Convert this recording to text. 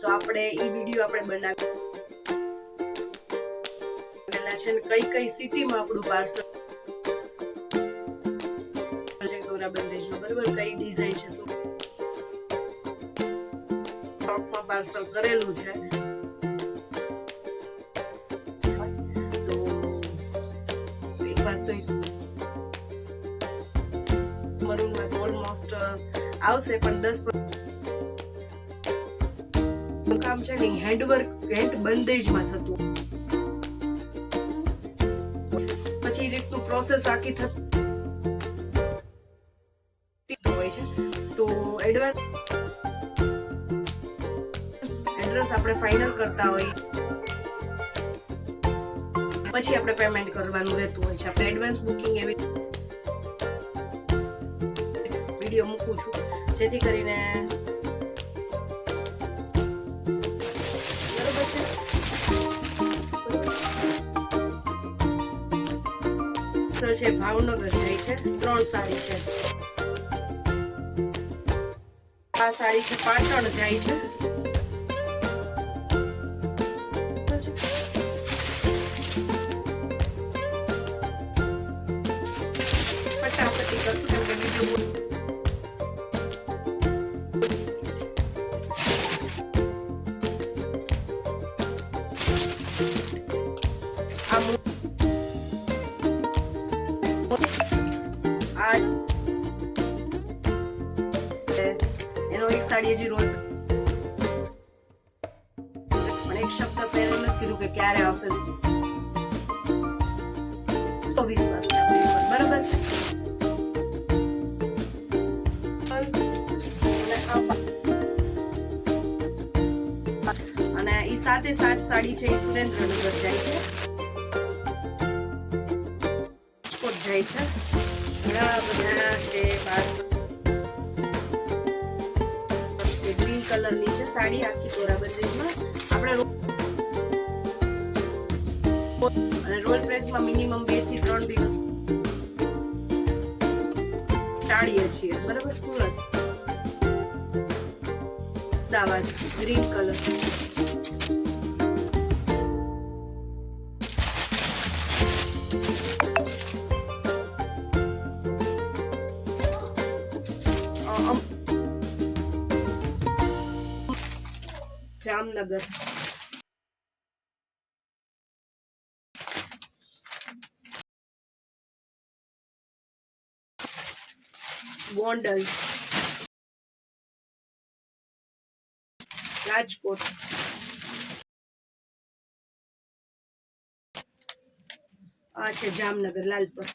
તો આપણે ઈ વિડિયો આપણે બનાવેલા છે ને કઈ સિટીમાં આપણું પાર્સલ છે ગોરા બંદેજનું, બરાબર, કઈ ડિઝાઇન છે, શું ટોપમાં પાર્સલ કરેલું છે. તો એક વાત તો મરૂનમાં ઓલમોસ્ટ આવશે, પણ 10 કામ છે ને હેન્ડ બંદેજમાં થતું, પછી રીતનું પ્રોસેસ આખી થતી હોય છે. તો એડ્રેસ આપણે ફાઇનલ કરતા હોય પછી આપણે પેમેન્ટ કરવાનું રહેતું હોય છે. આપણે એડવાન્સ બુકિંગ એવી વિડીયો મૂકું છું જેથી કરીને છે. ભાવનગર જાય છે, 3 સાડી છે. આ સાડી છે પાટણ જાય છે. ફટાફટી કરશું કેમ કે બીજું એનો એક સાડી હજી રોલ પણ એક શબ્દ પહેલા નથી કીધું કે ક્યારે આવશે. વિશ્વાસ છે બરાબર છે. અને ઈ સાથે સાડી છે, સુરેન્દ્રનગર જાય છે, જાય છે. ઘણા બધા છે. ગ્રીન કલરની છે સાડી, આખી ગોરા બંદેજમાં. આપણે અને રોલ પ્રેસમાં મિનિમમ 2 થી 3 દિવસ ટાળીએ છીએ, બરાબર. Surat Ahmedabad green colour. જામનગર ગોંડલ રાજકોટ આ છે જામનગર લાલપુર.